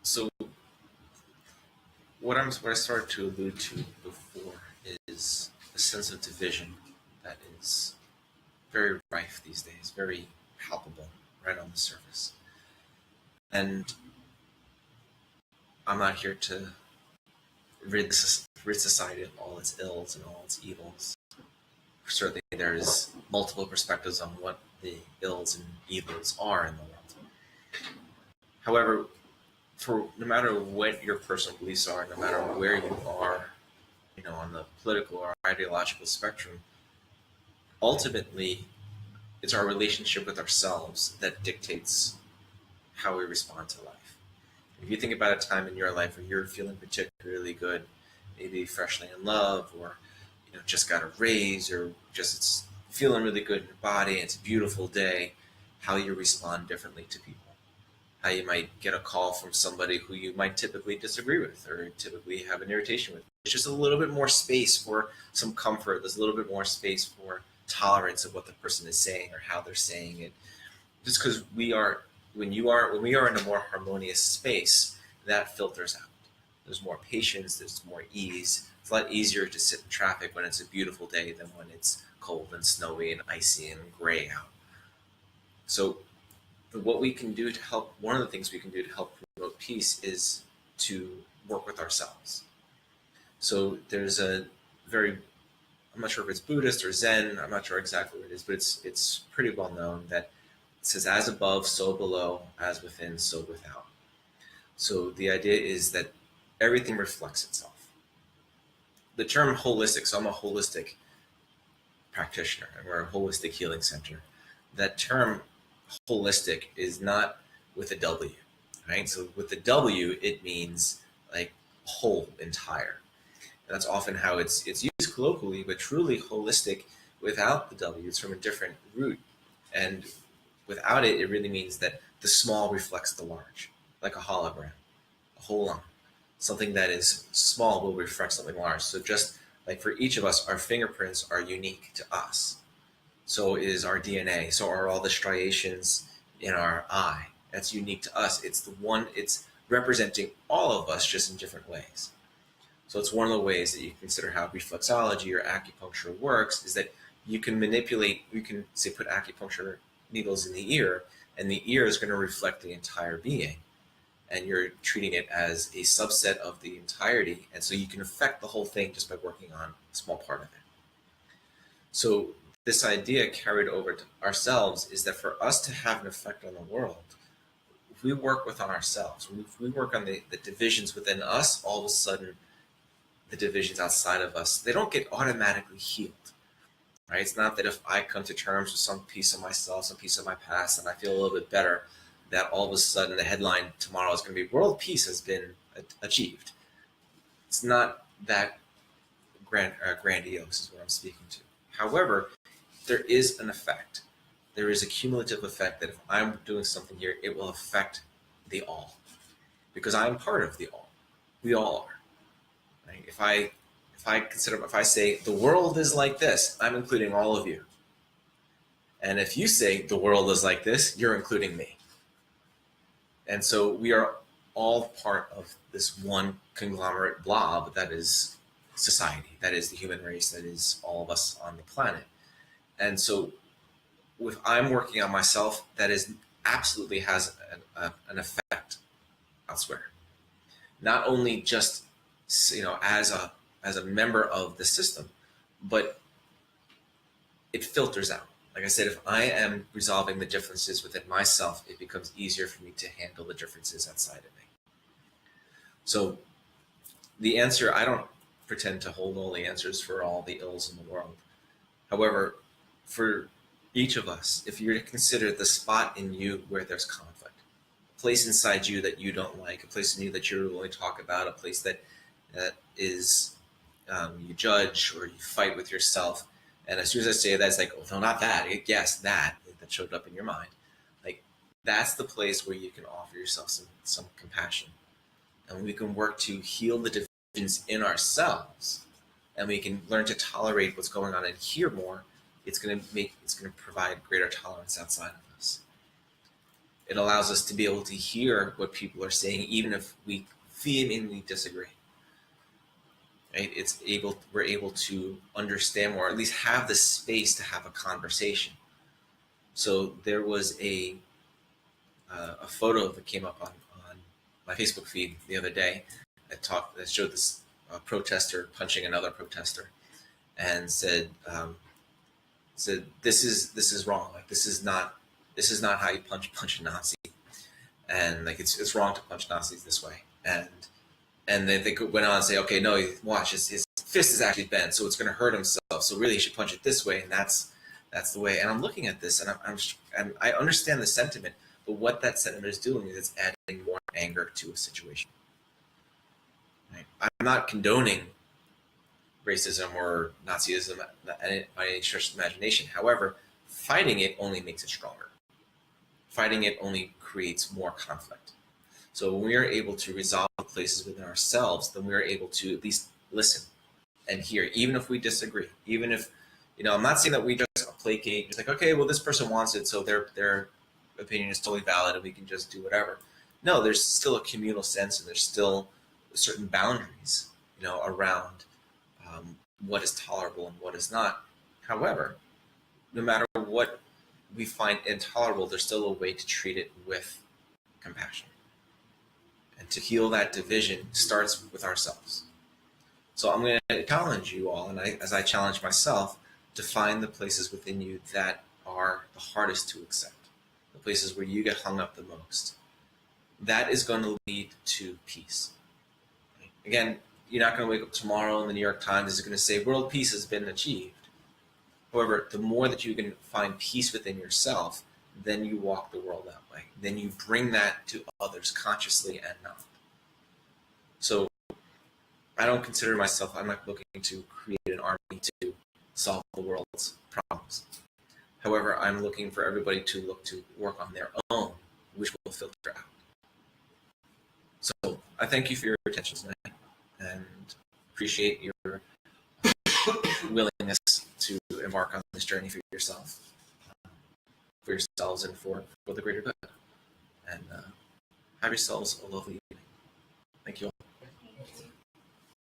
So what I started to allude to before is a sense of division that is very rife these days, very palpable right on the surface. And I'm not here to rid society of all its ills and all its evils. Certainly, there's multiple perspectives on what the ills and evils are in the world. However, for no matter what your personal beliefs are, no matter where you are, on the political or ideological spectrum, ultimately, it's our relationship with ourselves that dictates how we respond to life. If you think about a time in your life where you're feeling particularly good, maybe freshly in love, or just got a raise, or just it's feeling really good in your body, and it's a beautiful day, how you respond differently to people. How you might get a call from somebody who you might typically disagree with or typically have an irritation with. There's just a little bit more space for some comfort. There's a little bit more space for tolerance of what the person is saying or how they're saying it. Just because when we are in a more harmonious space, that filters out. There's more patience, there's more ease. It's a lot easier to sit in traffic when it's a beautiful day than when it's cold and snowy and icy and gray out. So what we can do to help, one of the things we can do to help promote peace is to work with ourselves. So there's I'm not sure if it's Buddhist or Zen, I'm not sure exactly what it is, but it's pretty well known that it says, as above, so below, as within, so without. So the idea is that everything reflects itself. The term holistic, so I'm a holistic practitioner, and we're a holistic healing center. That term holistic is not with a W, right? So with the W, it means like whole, entire. And that's often how it's used colloquially, but truly holistic without the W, it's from a different root. And without it, it really means that the small reflects the large, like a hologram, a holon. Something that is small will reflect something large. So just like for each of us, our fingerprints are unique to us. So is our DNA. So are all the striations in our eye. That's unique to us. It's representing all of us just in different ways. So it's one of the ways that you consider how reflexology or acupuncture works, is that you can say put acupuncture needles in the ear, and the ear is going to reflect the entire being. And you're treating it as a subset of the entirety. And so you can affect the whole thing just by working on a small part of it. So this idea carried over to ourselves is that for us to have an effect on the world, if we work within ourselves, if we work on the divisions within us, all of a sudden the divisions outside of us, they don't get automatically healed. Right? It's not that if I come to terms with some piece of myself, some piece of my past, and I feel a little bit better, that all of a sudden the headline tomorrow is going to be world peace has been achieved. It's not that grandiose is what I'm speaking to. However, there is an effect. There is a cumulative effect that if I'm doing something here, it will affect the all. Because I'm part of the all. We all are. Right? If I say the world is like this, I'm including all of you. And if you say the world is like this, you're including me. And so we are all part of this one conglomerate blob that is society, that is the human race, that is all of us on the planet. And so if I'm working on myself, that is absolutely has an effect elsewhere. Not only just as a member of the system, but it filters out. Like I said, if I am resolving the differences within myself, it becomes easier for me to handle the differences outside of me. So the answer, I don't pretend to hold all the answers for all the ills in the world. However, for each of us, if you're to consider the spot in you where there's conflict, a place inside you that you don't like, a place in you that you're willing to talk about, a place that is you judge or you fight with yourself. And as soon as I say that, it's like, oh, no, not that. Yes, that showed up in your mind. Like, that's the place where you can offer yourself some compassion. And we can work to heal the divisions in ourselves. And we can learn to tolerate what's going on in here more. It's going to provide greater tolerance outside of us. It allows us to be able to hear what people are saying, even if we vehemently disagree. Right? We're able to understand more, or at least have the space to have a conversation. So there was a photo that came up on my Facebook feed the other day that showed this protester punching another protester, and said this is wrong. Like this is not how you punch a Nazi, and like it's wrong to punch Nazis this way. And then they went on and say, okay, no, watch, his fist is actually bent, so it's going to hurt himself. So really, he should punch it this way, and that's the way. And I'm looking at this, and I understand the sentiment, but what that sentiment is doing is it's adding more anger to a situation. Right? I'm not condoning racism or Nazism by any stretch of the imagination. However, fighting it only makes it stronger. Fighting it only creates more conflict. So when we are able to resolve places within ourselves, then we are able to at least listen and hear, even if we disagree. Even if, I'm not saying that we just placate, just like, okay, well, this person wants it, so their opinion is totally valid and we can just do whatever. No, there's still a communal sense, and there's still certain boundaries, around what is tolerable and what is not. However, no matter what we find intolerable, there's still a way to treat it with compassion. And to heal that division starts with ourselves. So I'm going to challenge you all, and as I challenge myself, to find the places within you that are the hardest to accept, the places where you get hung up the most. That is going to lead to peace. Again, you're not going to wake up tomorrow and the New York Times is going to say world peace has been achieved. However, the more that you can find peace within yourself, then you walk the world that way. Then you bring that to others consciously and not. So I don't consider myself, I'm not looking to create an army to solve the world's problems. However, I'm looking for everybody to look to work on their own, which will filter out. So I thank you for your attention tonight and appreciate your willingness to embark on this journey for yourself, for yourselves, and for the greater good. And have yourselves a lovely evening. Thank you all.